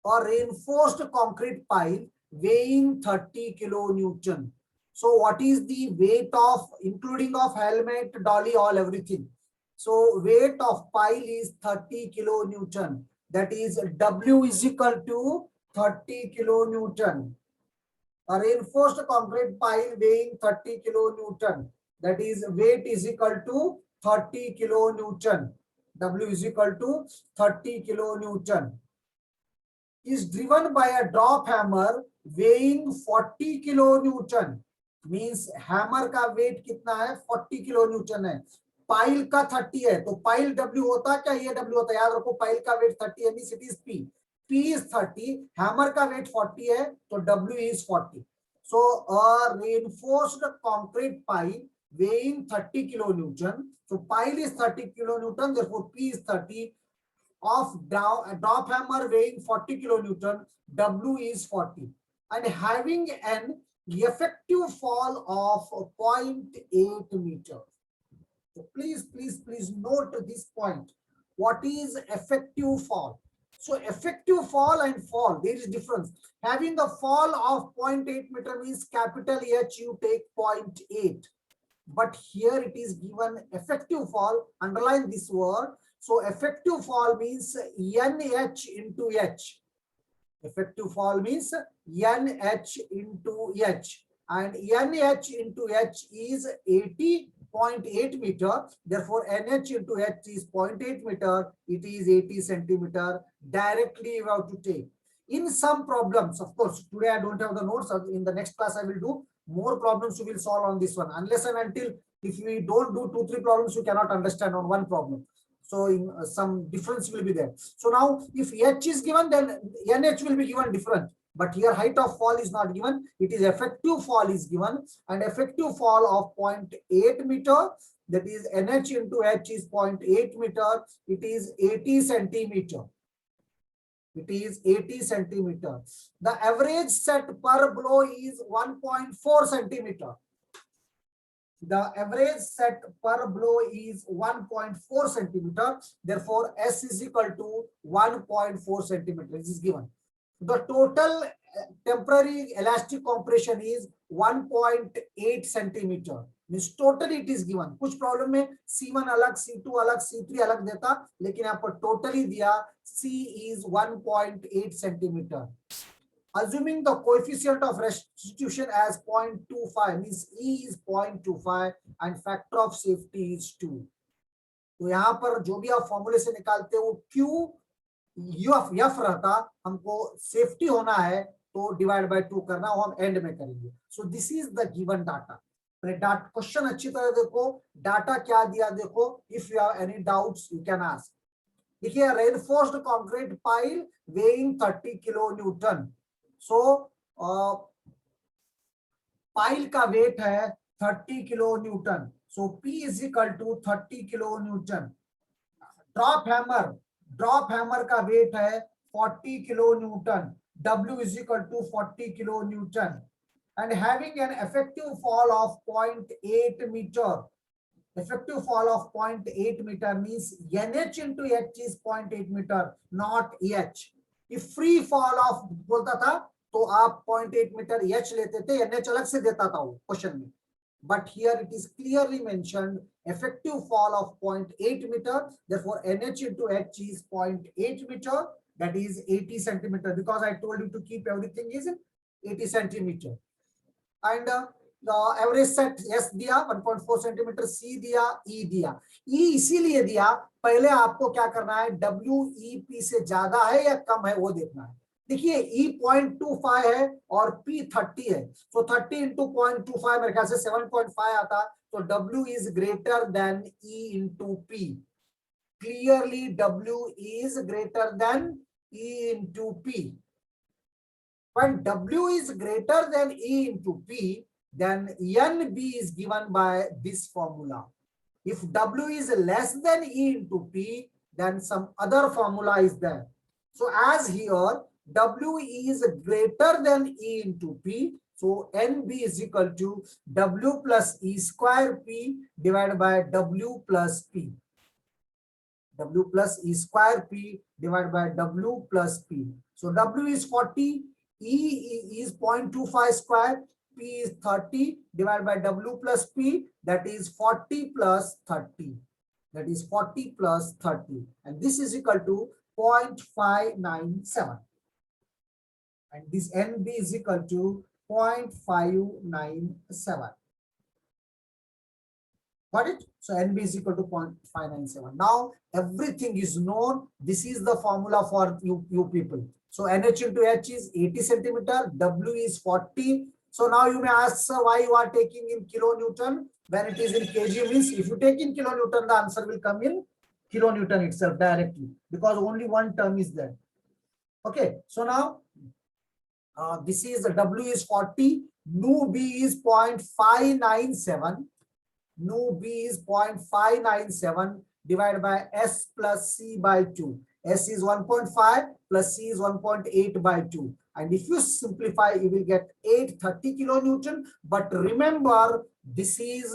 a reinforced concrete pile weighing 30 kilonewton. So what is the weight of, including of helmet, dolly, all everything? So weight of pile is 30 kilonewton. That is W is equal to 30 kilonewton. A reinforced concrete pile weighing 30 kilonewton. That is weight is equal to 30 kilonewton. W is equal to 30 kilonewton. Is driven by a drop hammer weighing 40 kilonewton. Means hammer का wait कितना है 40 kilonewton है, pile का 30 है, तो pile W होता क्या, ये डब्ल्यू होता है, याद रखो पाइल का वेट 30 है, means it is P, P is 30, hammer का वेट 40 है, तो W is 40. So a reinforced concrete pile weighing 30 kilonewton, so pile is 30 kilonewton, therefore p is 30, of drop hammer weighing 40 kilonewton, W is 40, and having an effective fall of 0.8 meter. So please note this point. What is effective fall? So effective fall and fall, there is difference. Having a fall of 0.8 meter means capital H you take 0.8. But here it is given effective fall, underline this word. So effective fall means NH into H. Effective fall means NH into H. And NH into H is 80.8 meter. Therefore, NH into H is 0.8 meter. It is 80 centimeter. Directly you have to take. In some problems, of course, today I don't have the notes. In the next class, I will do more problems you will solve on this one. Unless and until if we don't do 2-3 problems, you cannot understand on one problem. So in, some difference will be there. So now if H is given, then NH will be given different. But here height of fall is not given. It is effective fall is given, and effective fall of 0.8 meter. That is NH into H is 0.8 meter. It is 80 centimeter. It is 80 centimeter. The average set per blow is 1.4 centimeter. The average set per blow is 1.4 centimeter. Therefore, S is equal to 1.4 centimeter. This is given. The total temporary elastic compression is 1.8 centimeter. Means totally it is given. कुछ problem में C1 अलग, C2 अलग, C3 अलग देता, लेकिन यहाँ पर totally दिया C is 1.8 centimeter. Assuming the coefficient of restitution as 0.25 means E is 0.25 and factor of safety is 2. तो यहाँ पर जो भी आप फॉर्मूले से निकालते हो Q यफ रहता, हमको सेफ्टी होना है तो डिवाइड बाय 2 करना, वो हम एंड में करेंगे. So this is the given data. Question अच्छी तरह देखो, डाटा क्या दिया देखो. If you have any doubts you can ask. देखिए reinforced concrete pile weighing 30 kilo newton. So pile का वेट है 30 kilo newton. So P is equal to 30 kilo newton. Drop hammer का वेट है 40 kilo newton. W is equal to 40 kilo Newton, and having an effective fall of 0.8 meter. Effective fall of 0.8 meter means NH into H is 0.8 meter, not H. If free fall of बोलता था तो आप 0.8 meter H लेते थे, NH अलग से देता था वो क्वेश्चन में. But here it is clearly mentioned effective fall of 0.8 meter. Therefore, NH into H is 0.8 meter. That is 80 centimeter, because I told you to keep everything is 80 centimeter. And the average set S दिया 1.4 centimeter, C दिया, E दिया. E इसीलिए दिया, पहले आपको क्या करना है, WEP से ज्यादा है या कम है वो देखना है. देखिए E 0.25 है और P 30 है. So 30 into 0.25 मेरे ख्याल से 7.5 आता. So W is greater than E into P. Clearly W is greater than E into P. When W is greater than E into P, then NB is given by this formula. If W is less than E into P, then some other formula is there. So as here, W is greater than E into P, so NB is equal to W plus E square P divided by W plus P. W plus E square P divided by W plus P. So W is 40, E is 0.25 square, P is 30 divided by W plus P, that is 40 plus 30. That is 40 plus 30. And this is equal to 0.597. And this NB is equal to 0.597. Got it? So NB is equal to 0.597. Now everything is known. This is the formula for you people. So NH into H is 80 centimeter, W is 40. So now you may ask, sir, why you are taking in kilonewton when it is in kg? Means if you take in kilonewton, the answer will come in kilonewton itself directly, because only one term is there. Okay, so now this is W is 40, nu B is 0.597. Nu B is 0.597 divided by S plus C by 2. S is 1.5 plus C is 1.8 by 2. And if you simplify, you will get 830 kilonewton. But remember, this is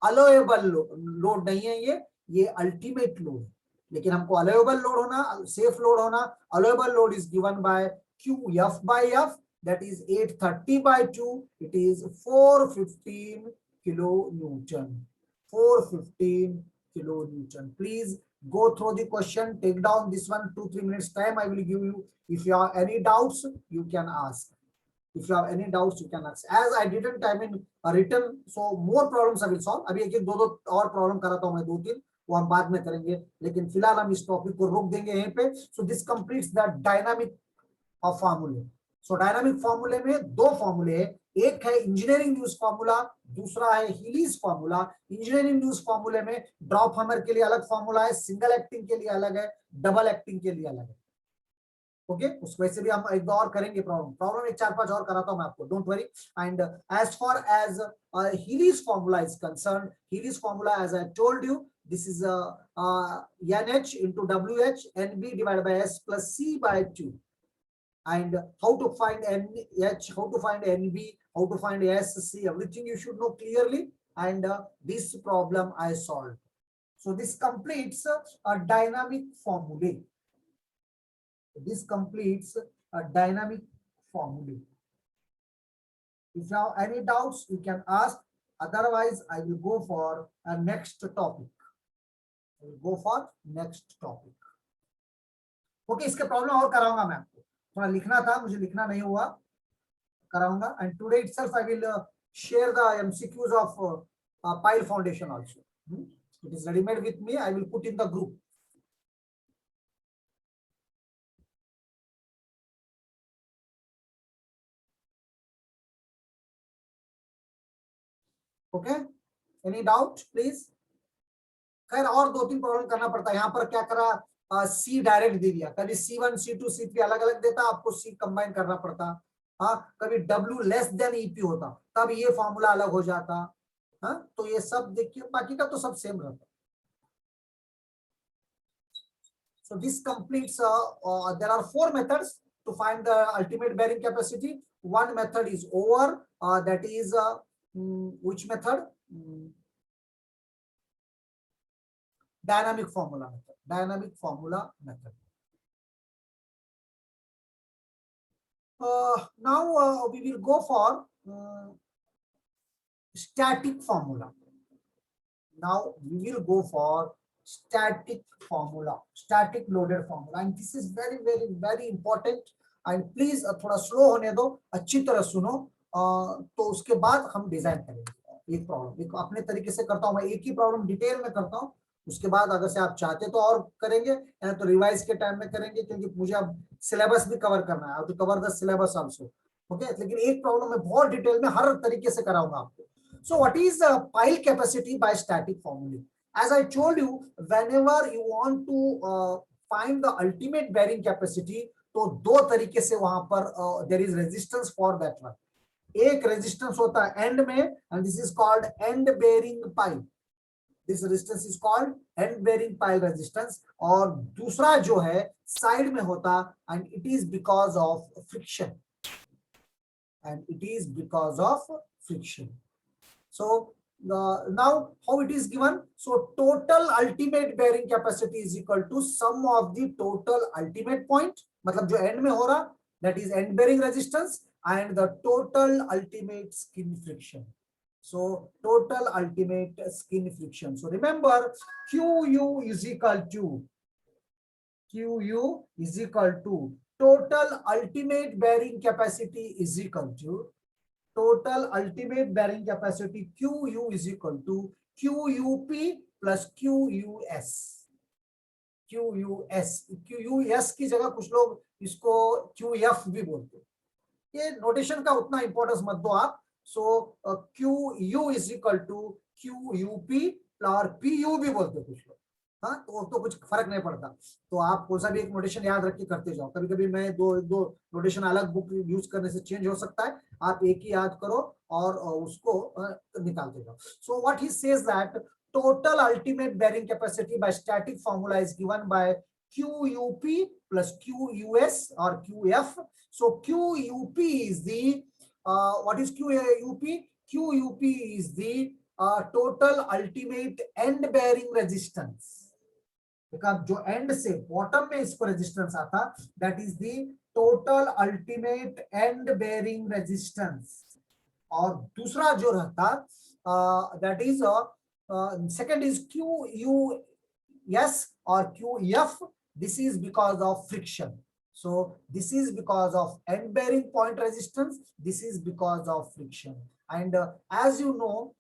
allowable load नहीं है, ये ultimate load. लेकिन हमको allowable load होना, safe load होना, allowable load is given by QF by F, that is 830 by 2, it is 415 kilonewton. 415 kilonewton. Please go through the question, take down this one, 2-3 minutes time I will give you. If you have any doubts, you can ask. If you have any doubts, you can ask. As I didn't time in written, so more problems I will solve. अभी एक दो और problem कराता हूं मैं, 2-3 वो हम बाद में करेंगे, लेकिन फिलहाल हम इस टॉपिक को रोक देंगे यहीं पे. So this completes the dynamic of formula. So dynamic formula में दो फॉर्मूले हैं, एक है इंजीनियरिंग न्यूज फॉर्मूला, दूसरा है हीलीज फॉर्मूला. इंजीनियरिंग न्यूज फॉर्मूले में ड्रॉप हैमर के लिए अलग फॉर्मूला है, सिंगल एक्टिंग के लिए अलग है, डबल एक्टिंग के लिए अलग है. ओके, उस वैसे भी हम एक दो और करेंगे प्रॉब्लम एक 4-5 और कराता हूं मैं आपको, don't worry. And as far as Hiley's formula is concern, Hiley's formula as I told you, this is NH into WH, NB divided by S plus C by 2. And how to find NH, how to find NB, how to find SC, everything you should know clearly. And this problem I solved. So this completes a dynamic formula. This completes a dynamic formula. If you have any doubts, you can ask. Otherwise, I will go for a next topic. I will go for next topic. Okay, इसके problem और कराऊंगा मैं आपको. थोड़ा लिखना था, मुझे लिखना नहीं हुआ, कराऊंगा. And today itself I will share the MCQs of pile foundation also. It is ready made with me. I will put in the group. Okay, any doubt please? खैर और 2-3 प्रॉब्लम करना पड़ता है. यहाँ पर क्या करा, सी डायरेक्ट दे दिया, कभी C1, C2, C3 अलग अलग देता, आपको सी कंबाइन करना पड़ता. हाँ, कभी W लेस देन EP होता, तब ये फॉर्मूला अलग हो जाता. हाँ, तो ये सब देखिए, बाकी का तो सब सेम रहता. So this completes, there are 4 methods to find the ultimate bearing capacity. One method is over, that is which method? Dynamic formula method. Dynamic formula method. Now we will go for static formula. Now we will go for static formula, static loaded formula, and this is very very very important. And please थोड़ा slow होने दो, अच्छी तरह सुनो, तो उसके बाद हम डिजाइन करेंगे. एक प्रॉब्लम एक अपने तरीके से करता हूं मैं, एक ही प्रॉब्लम डिटेल में करता हूं, उसके बाद अगर से आप चाहते तो और करेंगे, या तो रिवाइज के टाइम में करेंगे, क्योंकि मुझे अब सिलेबस भी कवर करना है, तो cover the syllabus also. Okay, लेकिन एक प्रॉब्लम में बहुत डिटेल में हर तरीके से कराऊंगा आपको. So what is pile capacity by static formula? As I told you, whenever you want to find the ultimate bearing capacity, तो दो तरीके से वहां पर there is resistance for that one. एक resistance होता है end में, and this is called end bearing pile. This resistance is called end bearing pile resistance. और दूसरा जो है side में होता, and it is because of friction. And it is because of friction. So now how it is given? So total ultimate bearing capacity is equal to sum of the total ultimate point, मतलब जो end में हो रहा, that is end bearing resistance, and the total ultimate skin friction. So total ultimate skin friction. So remember, QU is equal to total ultimate bearing capacity is equal to total ultimate bearing capacity QU is equal to QUP plus QUS. QUS की जगह कुछ लोग इसको QF भी बोलते हैं, ये notation का उतना इंपॉर्टेंस मत दो आप. So QU is equal to QUP और PU भी बोलते हैं कुछ लोग. हाँ, तो कुछ फर्क नहीं पड़ता. तो आप कोई सा भी एक नोटेशन याद रख के करते जाओ. कभी कभी मैं दो दो नोटेशन अलग बुक यूज करने से चेंज हो सकता है. आप एक ही याद करो और उसको निकालते जाओ. So what he says that total ultimate bearing capacity by static formula is given by QUP plus QUS or QF. So QUP is the what is QUP? QUP is the total ultimate end bearing resistance. because जो end से bottom में इसको resistance आता, that is the total ultimate end bearing resistance. और दूसरा जो रहता that is second is QUS or QF. This is because of friction. So this is because of end bearing point resistance. This is because of friction. And as you know,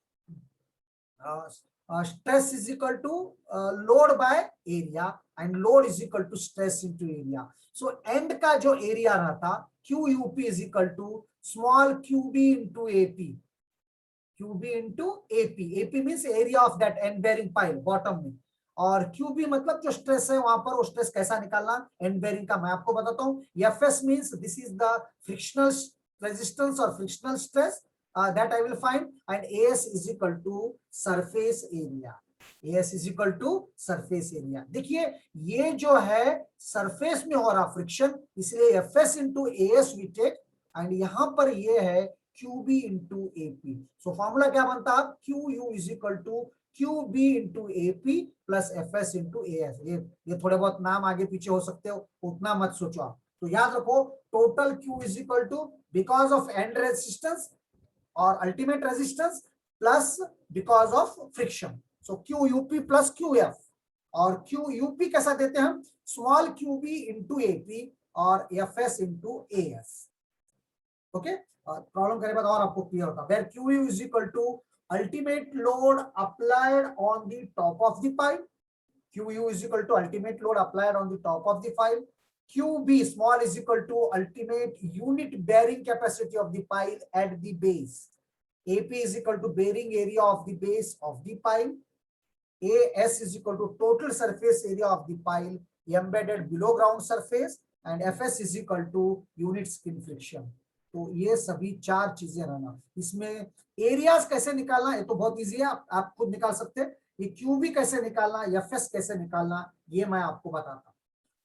stress is equal to load by area, and load is equal to stress into area. So end का जो area रहता QUP is equal to small QB into AP. QB into AP. AP means area of that end bearing pile bottom में. और QB मतलब जो stress है वहां पर वो स्ट्रेस कैसा निकालना एंड बेरिंग का मैं आपको बताता हूँ. FS means this is the frictional resistance or frictional stress that I will find, and AS is equal to surface area. AS is equal to surface area. देखिए ये जो है सरफेस में हो रहा फ्रिक्शन, इसलिए FS into AS we take, and यहाँ पर ये है QB into AP. So formula क्या बनता है? QU is equal to QB into AP plus FS into AS. ये थोड़े बहुत नाम आगे पीछे हो सकते हो, उतना मत सोचो आप. तो याद रखो total Q is equal to because of end resistance or ultimate resistance plus because of friction. So QUP plus QF. और QUP कैसा देते हैं हम? स्मॉल QB into AP और FS into AS. Okay, problem करने बाद और आपको क्लियर होता है. Where QU is equal to ultimate load applied on the top of the pile. QU is equal to ultimate load applied on the top of the pile. QB small is equal to ultimate unit bearing capacity of the pile at the base. AP is equal to bearing area of the base of the pile. AS is equal to total surface area of the pile embedded below ground surface, and FS is equal to unit skin friction. तो ये सभी चार चीजें रहना. इसमें areas कैसे निकालना ये तो बहुत इजी है, आप खुद निकाल सकते हैं. ये क्यूबी कैसे निकालना, एफएस कैसे निकालना, ये मैं आपको बताता.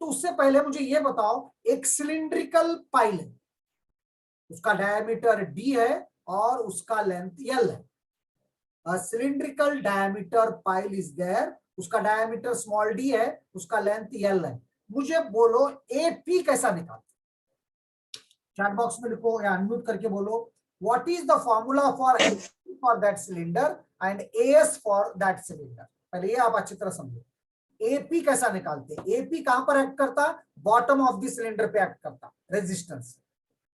तो उससे पहले मुझे ये बताओ, एक सिलिंड्रिकल पाइल है, उसका डायमीटर डी है और उसका लेंथ एल है. Cylindrical diameter pile is there, उसका डायमीटर स्मॉल डी है, उसका लेंथ एल है. मुझे बोलो एपी कैसा निकालते. चैट बॉक्स में लिखो या अनम्यूट करके बोलो, what is the formula for that cylinder and as for that cylinder. पहले ये आप अच्छी तरह समझो. एपी कैसा निकालते हैं? एपी कहां पर एक्ट करता? बॉटम ऑफ द सिलेंडर पे एक्ट करता रेजिस्टेंस.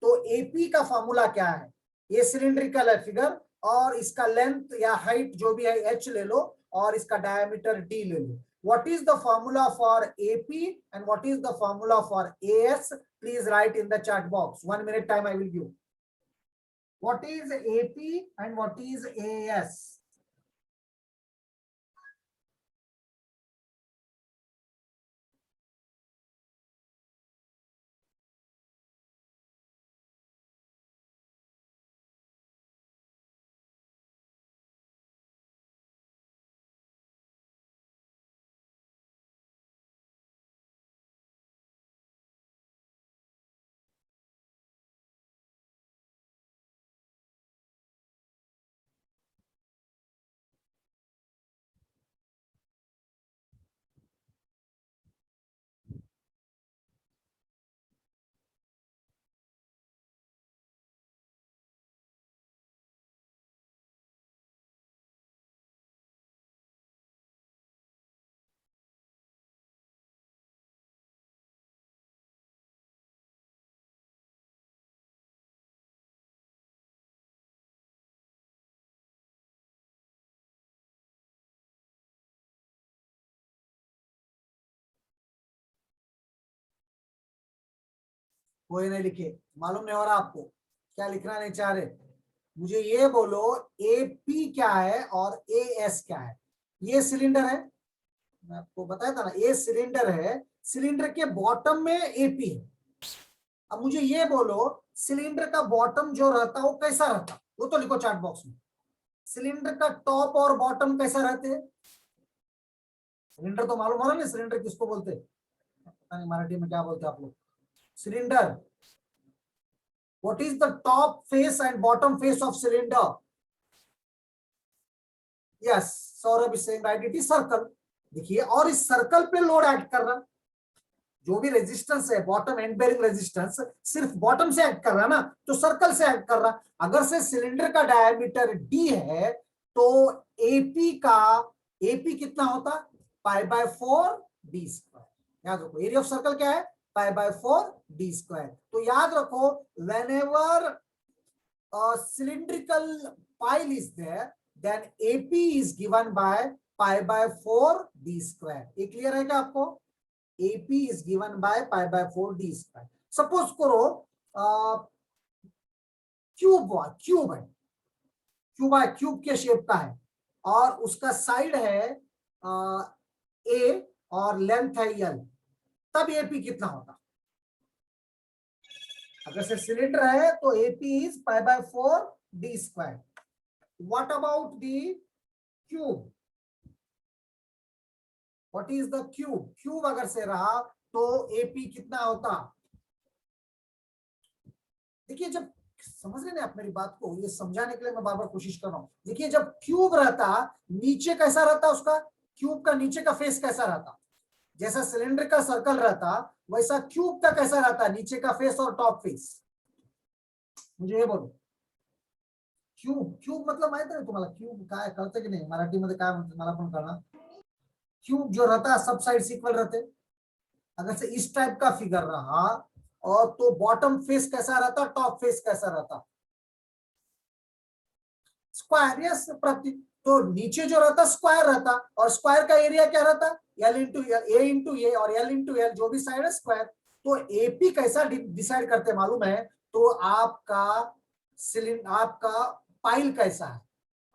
तो एपी का फॉर्मूला क्या है? ये सिलिंड्रिकल है फिगर, और इसका लेंथ या हाइट जो भी है एच ले लो, और इसका डायमीटर डी ले लो. What is the formula for AP and what is the formula for AS? Please write in the chat box. 1 minute time I will give. What is AP and what is AS? कोई नहीं लिखे, मालूम नहीं हो रहा आपको क्या लिखना नहीं चाह रहे। मुझे ये बोलो एपी क्या है और एएस क्या है। ये सिलेंडर है, मैं आपको बताया था ना, ये सिलेंडर है, सिलेंडर के बॉटम में एपी है। अब मुझे ये बोलो सिलेंडर का बॉटम जो रहता वो कैसा रहता, वो तो लिखो चार्ट बॉक्स में। सिलेंडर का टॉप और बॉटम कैसा रहते हैं। सिलेंडर तो मालूम हो रहा है ना, सिलेंडर किसको बोलते हैं, पता नहीं मराठी में क्या बोलते हैं आप लोग। Cylinder, what is the top face and bottom face of cylinder. Yes, Saurabh is saying right, it is circle. देखिए, और इस सर्कल पे लोड ऐड कर रहा, जो भी रेजिस्टेंस है बॉटम एंड बेरिंग रेजिस्टेंस सिर्फ बॉटम से ऐड कर रहा ना, तो सर्कल से ऐड कर रहा। अगर से सिलेंडर का डायमीटर डी है तो एपी का, एपी कितना होता, पाई बाय 4 डी स्क्वायर। याद रखो एरिया ऑफ सर्कल क्या है, पाई बाय 4 डी स्क्वायर। तो याद रखो when ever cylindrical pile is there, then AP is given by pi by 4 d square। ये क्लियर है क्या आपको। AP is given by pi by 4 d square। Suppose करो क्यूब क्यूब है, cube है, क्यूब के शेप का है और उसका साइड है ए और लेंथ है एल, तब एपी कितना होता। अगर से सिलेंडर है तो AP is pi by 4 D square. What about the cube, what is the cube, cube अगर से रहा तो एपी कितना होता। देखिए जब, समझ रहे ना आप मेरी बात को, ये समझाने के लिए मैं बार बार कोशिश कर रहा हूं। देखिए जब क्यूब रहता, नीचे कैसा रहता उसका, क्यूब का नीचे का फेस कैसा रहता, जैसा सिलेंडर का सर्कल रहता वैसा क्यूब का कैसा रहता, नीचे का फेस और टॉप फेस। मुझे ये बोलो, क्यूब, क्यूब मतलब माहित आहे तुम्हाला क्यूब काय कळतं की नाही, मराठीमध्ये काय म्हणतात मला पण कळणार। क्यूब जो रहता सब साइड इक्वल रहते, अगर से इस टाइप का फिगर रहा और तो बॉटम फेस कैसा रहता, टॉप फेस कैसा रहता, स्क्वायर। यस प्रति, तो नीचे जो रहता स्क्वायर रहता और स्क्वायर का एरिया क्या रहता, एल इंटू ए इंटू ए और एल इंटू एल, जो भी साइड है स्क्वायर। तो एपी कैसा डिसाइड करते मालूम है, तो आपका सिलिंडर, आपका पाइल कैसा है।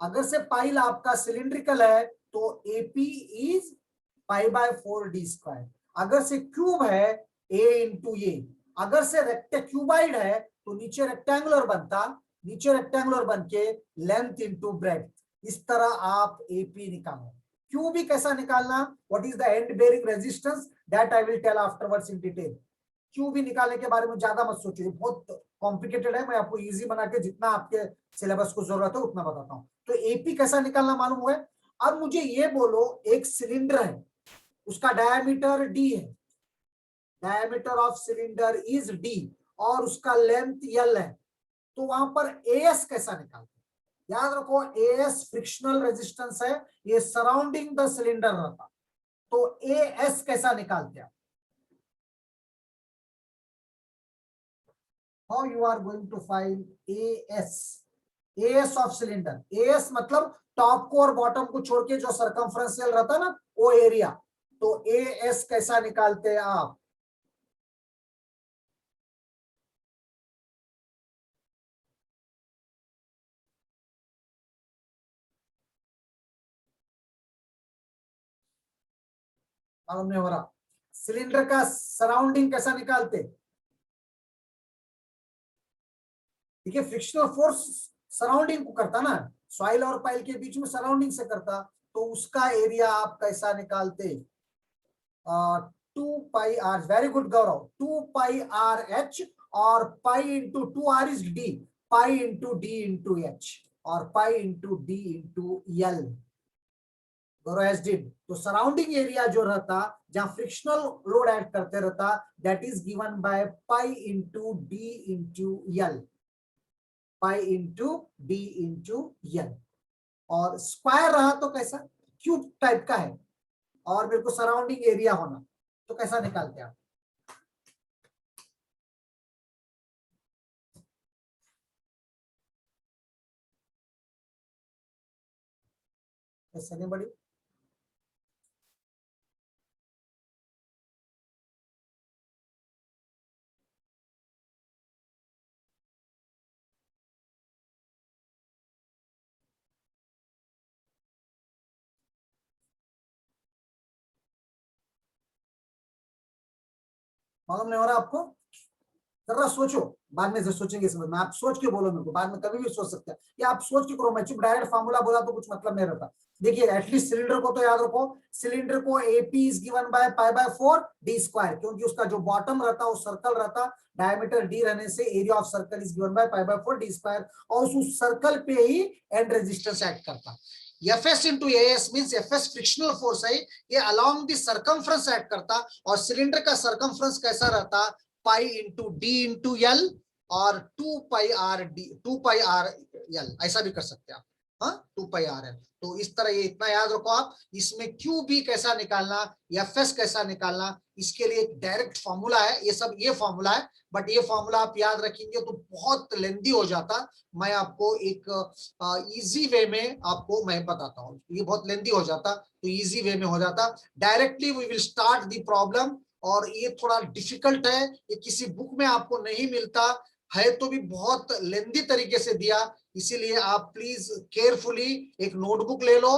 अगर से पाइल आपका सिलिंड्रिकल है तो AP is pi by 4 D square. अगर से क्यूब है ए इंटू ए, अगर से क्यूबाइड है तो नीचे रेक्टेंगुलर बनता, नीचे रेक्टेंगुलर बन के लेंथ इंटू ब्रेड, इस तरह आप एपी निकालो। क्यू भी कैसा निकालना, what is the end bearing resistance, that I will tell afterwards in detail. Q भी निकालने के बारे में ज्यादा मत सोचिए, बहुत कॉम्प्लिकेटेड है, मैं आपको इजी बना के जितना आपके सिलेबस को जरूरत है उतना बताता हूँ। तो एपी कैसा निकालना मालूम हुआ। अब मुझे ये बोलो एक सिलेंडर है, उसका डायमीटर डी है, diameter of cylinder is D और उसका लेंथ एल है, तो वहां पर एएस कैसा निकालते हैं। याद रखो एएस फ्रिक्शनल रेजिस्टेंस है, ये सराउंडिंग द सिलेंडर रहता, तो एएस कैसा निकालते हैं। How you are going to find AS, AS of cylinder. AS मतलब टॉप को और बॉटम को छोड़ के जो सर्कमफ्रेंशियल रहता ना वो एरिया, तो एएस कैसा निकालते हैं आप। मालूम नहीं हो रहा, सिलेंडर का सराउंडिंग कैसा निकालते। देखिए फ्रिक्शनल फोर्स सराउंडिंग को करता ना, सॉइल और पाइल के बीच में सराउंडिंग से करता, तो उसका एरिया आप कैसा निकालते। 2 pi r, very good Gaurav, 2 pi r h और pi into 2 r is d, pi into d into h और pi into d into l. Gaurav as did, तो सराउंडिंग एरिया जो रहता जहां फ्रिक्शनल लोड ऐड करते रहता, that is given by pi into d into l, pi into d into l. और square रहा तो कैसा, क्यूब टाइप का है और मेरे को सराउंडिंग एरिया होना, तो कैसा निकालते आप। ऐसा नहीं बड़ी, मालूम नहीं हो रहा आपको? जरा सोचो, बाद में से सोचेंगे समझ में, आप सोच के बोलो मेरे को, बाद में कभी भी सोच सकते हैं, या आप सोच के करो, मैं चुप डायरेक्ट फार्मूला बोला तो कुछ मतलब नहीं रहता। देखिए एटलीस्ट सिलेंडर को तो याद रखो, सिलेंडर को AP is given by pi by 4 D square, क्योंकि उसका जो बॉटम रहता वो सर्कल रहता, डायमीटर डी रहने से area of circle is given by pi by 4 D square, और उस सर्कल पे ही एंड रेजिस्टेंस एक्ट करता। Fs into AS means Fs frictional force है, ये अलोंग द सर्कमफ्रेंस एक्ट करता, और सिलेंडर का सर्कमफ्रेंस कैसा रहता, पाई इंटू डी इंटू एल, और 2 पाई आर ऐसा भी कर सकते हैं आप, हाँ 2 पाई आर एल। तो इस तरह ये इतना याद रखो आप। इसमें क्यू बी कैसा निकालना, एफ एस कैसा निकालना, इसके लिए एक डायरेक्ट फॉर्मूला है, ये सब ये फॉर्मूला है, बट ये फॉर्मूला आप याद रखेंगे तो बहुत लेंदी हो जाता। मैं आपको एक इजी वे में आपको मैं बताता हूँ, ये बहुत लेंदी हो जाता, तो इजी वे में हो जाता। Directly we will start the problem, और ये थोड़ा डिफिकल्ट है, ये किसी बुक में आपको नहीं मिलता है, तो भी बहुत लेंदी तरीके से दिया, इसीलिए आप प्लीज केयरफुली एक नोटबुक ले लो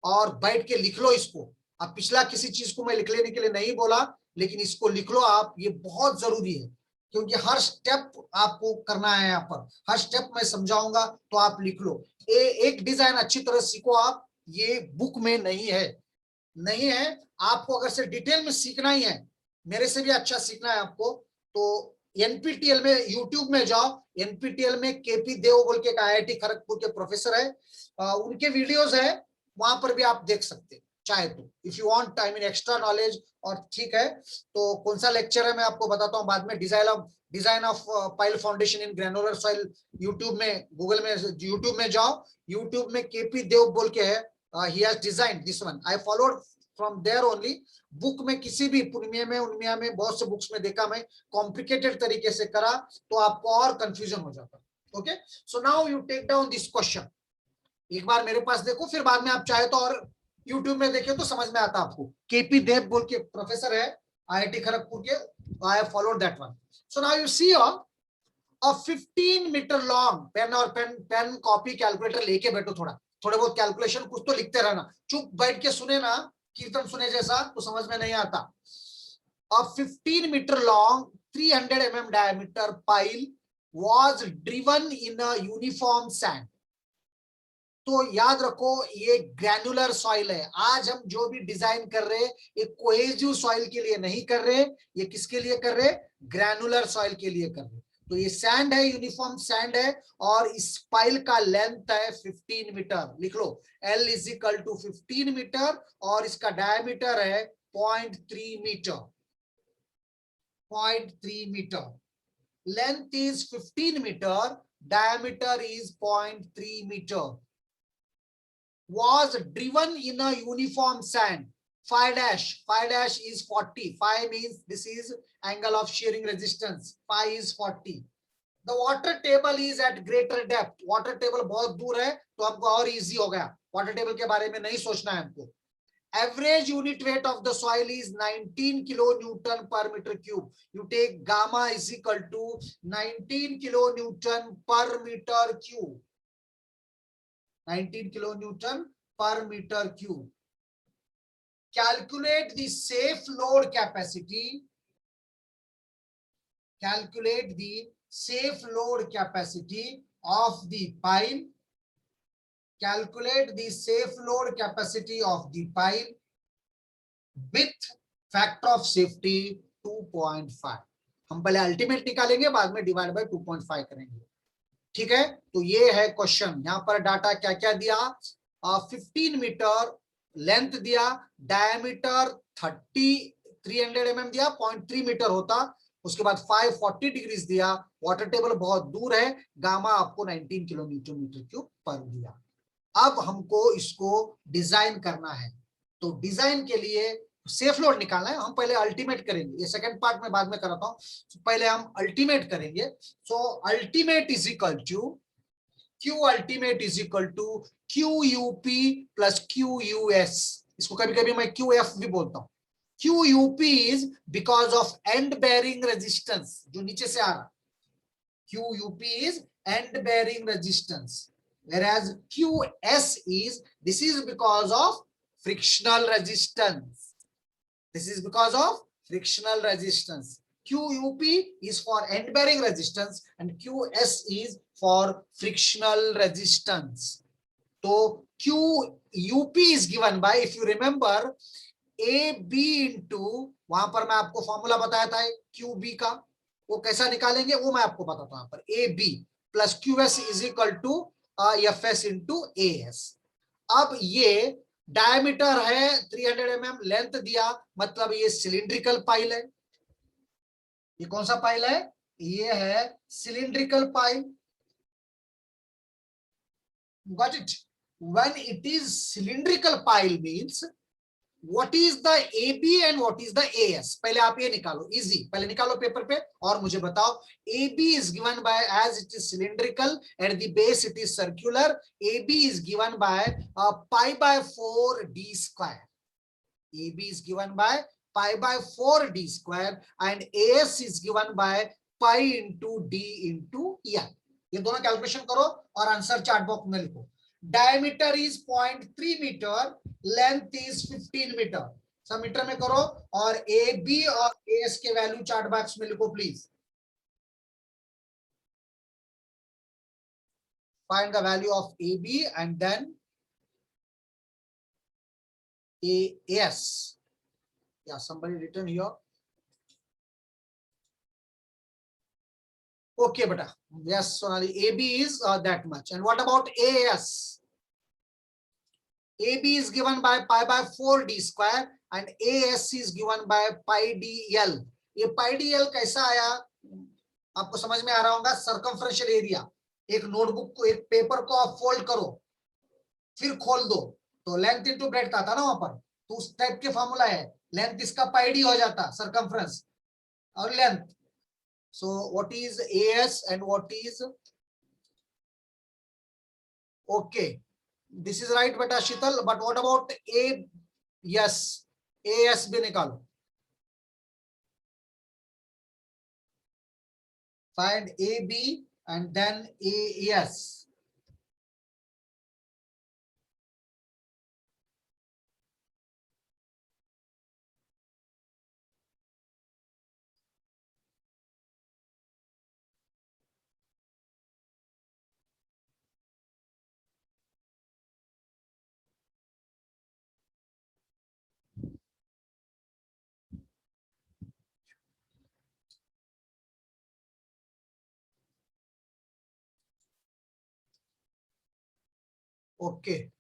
और बैठ के लिख लो इसको। अब पिछला किसी चीज को मैं लिख लेने के लिए नहीं बोला, लेकिन इसको लिख लो आप, ये बहुत जरूरी है, क्योंकि हर स्टेप आपको करना है यहाँ पर, हर स्टेप मैं समझाऊंगा, तो आप लिख लो। एक डिजाइन अच्छी तरह सीखो आप, ये बुक में नहीं है, नहीं है। आपको अगर से डिटेल में सीखना ही है, मेरे से भी अच्छा सीखना है आपको, तो एनपीटीएल में यूट्यूब में जाओ, एनपीटीएल में केपी देव बोल के आईआईटी खड़गपुर के प्रोफेसर है, उनके वीडियोस है, वहां पर भी आप देख सकते हैं चाहे तो, if you want I mean extra knowledge. और ठीक है, तो कौन सा लेक्चर है मैं आपको बताता हूँ बाद में, design of pile foundation in granular soil, YouTube में, गूगल में, यूट्यूब में जाओ, यूट्यूब में केपी देव बोल के है, he has designed this one, I followed from there only। Book में किसी भी उनमिया में बहुत से बुक्स में देखा मैं, कॉम्प्लिकेटेड तरीके से करा तो आपको और कंफ्यूजन हो जाता। Okay, so now you take down this question, एक बार मेरे पास देखो, फिर बाद में आप चाहे तो और यूट्यूब में देखे तो समझ में आता आपको। केपी देव बोल के प्रोफेसर है आईआईटी खड़गपुर के, I have followed that one. So now you see a 15 metre long, pen और पेन कॉपी कैलकुलेटर लेके बैठो, थोड़े बहुत कैलकुलेशन कुछ तो लिखते रहना, चुप बैठ के सुने ना, कीर्तन सुने जैसा तो समझ में नहीं आता। A 15 meter long 300 mm diameter pile was driven in a uniform sand। तो याद रखो ये ग्रैनुलर सॉइल है, आज हम जो भी डिजाइन कर रहे हैं ये कोहेसिव सॉइल के लिए नहीं कर रहे, ये किसके लिए कर रहे, ग्रैनुलर सॉइल के लिए कर रहे। तो ये सैंड है, यूनिफॉर्म सैंड है, और इस पाइल का लेंथ है 15 मीटर, लिख लो L is equal to 15 metre, और इसका डायमीटर है 0.3 metre, 0.3 metre, length is 15 metre, diameter is 0.3 meter, was driven in a uniform sand, phi dash is 40, phi means this is angle of shearing resistance, phi is 40। The water table is at greater depth, water table बहुत दूर है तो हमको और easy हो गया, water table के बारे में नहीं सोचना है हमको। Average unit weight of the soil is 19 kilonewton per meter cube, you take gamma is equal to 19 kilonewton per meter cube, 19 kilonewton per meter cube। Calculate the safe load capacity, calculate the safe load capacity of the pile, calculate the safe load capacity of the pile with factor of safety 2.5। हम पहले ultimate निकालेंगे, बाद में divide by 2.5 करेंगे, ठीक है। तो ये है क्वेश्चन, यहाँ पर डाटा क्या क्या दिया, 15 मीटर लेंथ दिया, डायमीटर 300 mm दिया, 0.3 मीटर होता, उसके बाद 540 डिग्री दिया, वाटर टेबल बहुत दूर है, गामा आपको 19 किलोमीटर मीटर क्यूब पर दिया। अब हमको इसको डिजाइन करना है, तो डिजाइन के लिए सेफ लोड निकालना है, हम पहले अल्टीमेट करेंगे, ये सेकंड पार्ट में बाद में कराता हूं, तो पहले हम अल्टीमेट करेंगे। So ultimate is equal to Q ultimate is equal to QUP plus QUS, इसको कभी कभी मैं QF भी बोलता हूं। QUP is because of and bearing resistance, जो नीचे से आ रहा, QUP is end bearing resistance, whereas QS is, this is because of frictional resistance, this is because of frictional resistance। QUP is for end bearing resistance and QS is for frictional resistance. So QUP is given by, if you remember, AB into, वहां पर मैं आपको formula बताया था QB का, वो कैसा निकालेंगे वो मैं आपको बताता हूं। यहाँ पर AB plus QS is equal to FS into AS। अब ये डायमीटर है 300 mm, लेंथ दिया, मतलब ये सिलिंड्रिकल पाइल है। ये कौन सा पाइल है? ये है cylindrical pile. Got it? When it is cylindrical pile means what is the AB and what is the AS? पहले आप ये निकालो, इजी, पहले निकालो पेपर पे और मुझे बताओ। AB is given by, as it is cylindrical, at the base it is circular, AB is given by pi by 4 d square. AB is given by pi by 4 d square and AS is given by pi into d into L. ये दोनों calculation करो और answer chart box में लिखो। Diameter is 0.3 metre, length is 15 metre. सब metre में करो और ए बी और एस के वैल्यू चार्ट बॉक्स में लिखो please. Find the value of A B and then A S. या somebody written here. Okay, beta. Yes, Sonali. AB is that much. And what about AS? AB is given by pi by 4 d square and AS is given by pi dl. ये pi dl कैसा आया? आपको समझ में आ रहा होगा। Circumferential area, एक notebook को, एक पेपर को आप फोल्ड करो फिर खोल दो तो लेंथ इनटू ब्रेड्थ आता ना वहां पर, तो उस टाइप के फॉर्मूला है। लेंथ इसका पाई डी हो जाता, सर्कमफ्रेंस और length. So what is AS and what is? Okay, this is right beta Shital, but what about A? Yes, AS भी निकालो। Find AB and then AS. Okay.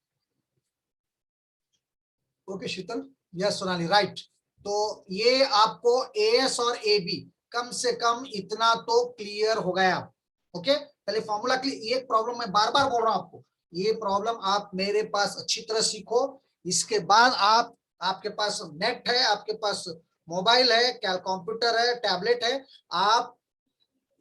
Okay, Sheetal, yes Sonali, right. तो ये आपको as और AB कम से कम इतना तो clear हो गया। ओके, पहले फॉर्मूला क्लियर। ये प्रॉब्लम मैं बार बार बोल रहा हूं आपको, ये प्रॉब्लम आप मेरे पास अच्छी तरह सीखो। इसके बाद आपके पास नेट है, आपके पास मोबाइल है, क्या कंप्यूटर है, टैबलेट है, आप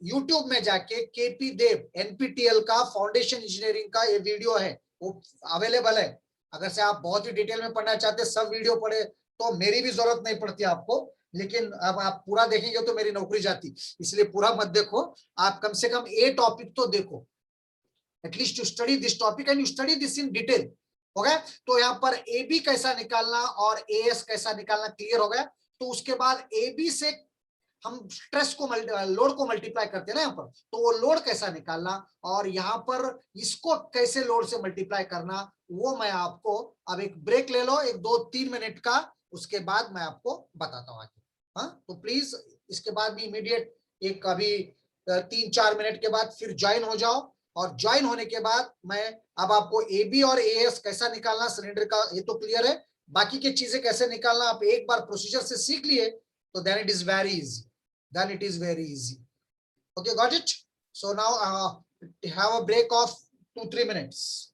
यूट्यूब में जाके केपी देव एनपीटीएल का फाउंडेशन इंजीनियरिंग का ये वीडियो है, वो अवेलेबल है। अगर से आप बहुत ही डिटेल में पढ़ना चाहते सब वीडियो पढ़े तो मेरी भी जरूरत नहीं पड़ती आपको, लेकिन अब आप पूरा देखेंगे तो मेरी नौकरी जाती, इसलिए पूरा मत देखो। आप कम से कम ए टॉपिक तो देखो, at least you study this topic and you study this in detail. हो गया? तो यहाँ पर ए बी कैसा निकालना और ए एस कैसा निकालना क्लियर हो गया। तो उसके बाद ए बी से हम स्ट्रेस को लोड को मल्टीप्लाई करते हैं ना यहाँ पर, तो वो लोड कैसा निकालना और यहाँ पर इसको कैसे लोड से मल्टीप्लाई करना, वो मैं आपको, अब एक ब्रेक ले लो, एक 2-3 मिनट का, उसके बाद मैं आपको बताता हूँ आगे। हाँ, तो प्लीज इसके बाद भी इमीडिएट एक अभी 3-4 मिनट के बाद फिर ज्वाइन हो जाओ, और ज्वाइन होने के बाद मैं अब आपको ए बी और ए एस कैसा निकालना सिलेंडर का ये तो क्लियर है, बाकी की चीजें कैसे निकालना आप एक बार प्रोसीजर से सीख लिए तो then it is very easy, then it is very easy. Okay, got it? So now have a break of 2-3 minutes.